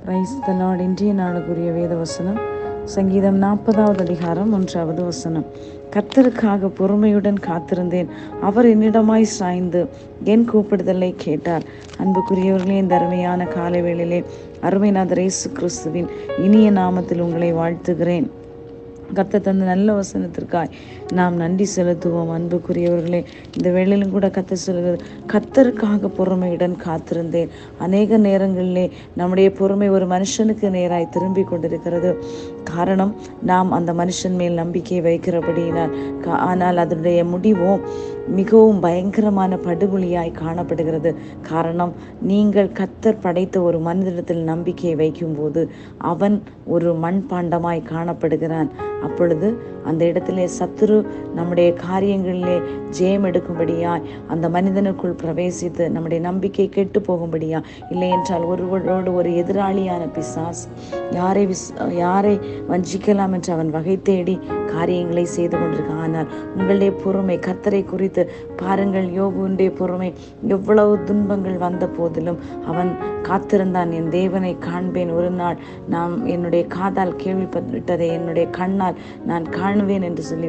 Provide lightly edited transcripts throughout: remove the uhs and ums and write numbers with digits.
Praise the Lord. இன்றைய நாளுக்குரிய வேத வசனம் சங்கீதம் 40வது அதிகாரம் 1வது வசனம். கர்த்தருக்காக பொறுமையுடன் காத்திருந்தேன், அவர் என்னிடமாய் சாய்ந்து என் கூப்பிடுதலை கேட்டார். அன்புக்குரியவர்களே, இந்த அருமையான காலை வேளையிலே அருமைநாதர் இயேசு கிறிஸ்துவின் இனிய நாமத்தில் உங்களை வாழ்த்துகிறேன். கர்த்தர் தந்த நல்ல வசனத்திற்காய் நாம் நன்றி செலுத்துவோம். அன்புக்குரியவர்களே, இந்த வேளையிலும் கூட கர்த்தர் சொல்கிறது, கர்த்தருக்காக பொறுமையுடன் காத்திருந்தேன். அநேக நேரங்களிலே நம்முடைய பொறுமை ஒரு மனுஷனுக்கு நேராய் திரும்பி கொண்டிருக்கிறது. காரணம், நாம் அந்த மனுஷன் மேல் நம்பிக்கை வைக்கிறபடியினால். ஆனால் அதனுடைய முடிவும் மிகவும் பயங்கரமான படுகொலியாய் காணப்படுகிறது. காரணம், நீங்கள் கர்த்தர் படைத்த ஒரு மனிதனிடத்தில் நம்பிக்கை வைக்கும்போது அவன் ஒரு மண்பாண்டமாய் காணப்படுகிறான். அப்பொழுது அந்த இடத்திலே சத்துரு நம்முடைய காரியங்களிலே ஜெயம் எடுக்கும்படியாய் அந்த மனிதனுக்குள் பிரவேசித்து நம்முடைய நம்பிக்கை கெட்டு போகும்படியா, இல்லை என்றால் ஒருவரோடு ஒரு எதிராளியான பிசாஸ் யாரை வஞ்சிக்கலாம் என்று அவன் வகை தேடி காரியங்களை செய்து கொண்டிருக்கான். ஆனால் உங்களுடைய பொறுமை, கர்த்தரை குறித்து பாருங்கள், யோபுடைய பொறுமை, எவ்வளவு துன்பங்கள் வந்த போதிலும் அவன் காத்திருந்தான். என் தேவனை காண்பேன், ஒரு நாள் நாம் என்னுடைய காதால் கேள்விப்பட்டதை என்னுடைய கண்ணால் நான் காணுவேன் என்று சொல்லி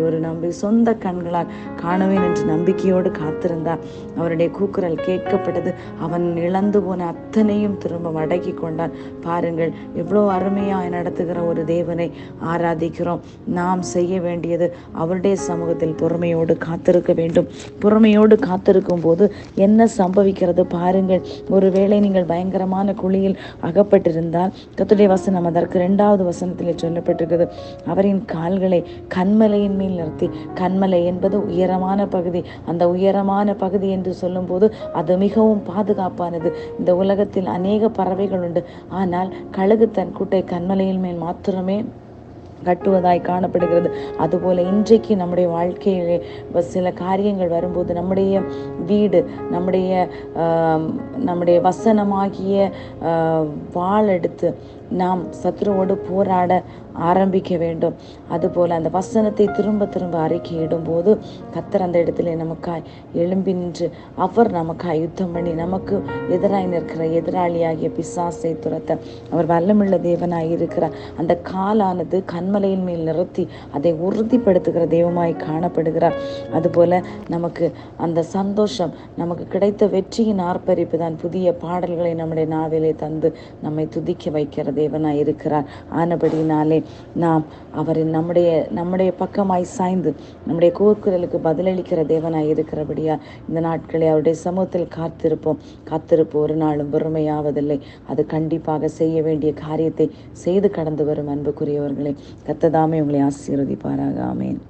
சொந்த கண்களால் காணுவேன் என்று நம்பிக்கையோடு காத்திருந்தார். அவருடைய கூக்குரல் கேட்கப்பட்டது. அவன் இழந்து போன அத்தனையும் திரும்ப அடக்கி கொண்டான். பாருங்கள், எவ்வளோ அருமையாய் நடத்துகிற ஒரு தேவனை ஆராதிக்கிறோம். நாம் செய்ய வேண்டியது அவருடைய சமூகத்தில் பொறுமையோடு காத்திருக்க வேண்டும். பொறுமையோடு காத்திருக்கும் போது என்ன சம்பவிக்கிறது பாருங்கள். ஒருவேளை நீங்கள் பயங்கரமான குழியில் அகப்பட்டிருந்தால் கர்த்தருடைய வசனம் அதற்கு 2வது வசனத்தில் சொல்லப்பட்டிருக்கிறது, அவரின் கால்களை கன்மலையின் மேல் நிறுத்தி. கன்மலை என்பது உயரமான பகுதி. அந்த உயரமான பகுதி என்று சொல்லும் போது அது மிகவும் பாதுகாப்பானது. இந்த உலகத்தில் அநேக பறவைகள் உண்டு, ஆனால் கழுகு தன் கூட்டை கன்மலையின் மேல் மாத்திரமே கட்டுவதாய் காணப்படுகிறது. அதுபோல இன்றைக்கு நம்முடைய வாழ்க்கையிலே சில காரியங்கள் வரும்போது நம்முடைய வீடு, நம்முடைய வசனமாகிய வாள் எடுத்து நாம் சத்துருவோடு போராட ஆரம்பிக்க வேண்டும். அதுபோல் அந்த வசனத்தை திரும்ப திரும்ப அறிக்கையிடும் போது கர்த்தர் அந்த இடத்துல நமக்காய் எழும்பி நின்று அவர் நமக்காய் யுத்தம் பண்ணி நமக்கு எதிராய் நிற்கிற எதிராளியாகிய பிசாசை துரத்த அவர் வல்லமுள்ள தேவனாய் இருக்கிறார். அந்த காலானது கன்மலையின் மேல் நிறுத்தி அதை உறுதிப்படுத்துகிற தெய்வமாய் காணப்படுகிறார். அதுபோல நமக்கு அந்த சந்தோஷம், நமக்கு கிடைத்த வெற்றியின் ஆர்ப்பரிப்பு தான் புதிய பாடல்களை நம்முடைய நாவிலே தந்து நம்மை துதிக்க வைக்கிற தேவனாய் இருக்கிறார். ஆனபடினாலே நாம் அவரின் நம்முடைய பக்கமாய் சாய்ந்து நம்முடைய கூக்குரலுக்கு பதிலளிக்கிற தேவனாய் இருக்கிறபடியா இந்த நாட்களை அவருடைய சமூகத்தில் காத்திருப்போம். ஒரு நாளும் பொறுமையாவதில்லை. அது கண்டிப்பாக செய்ய வேண்டிய காரியத்தை செய்து கடந்து வரும். அன்புக்குரியவர்களே, கர்த்தர் தாமே உங்களை ஆசீர்வதிப்பாராக. ஆமென்.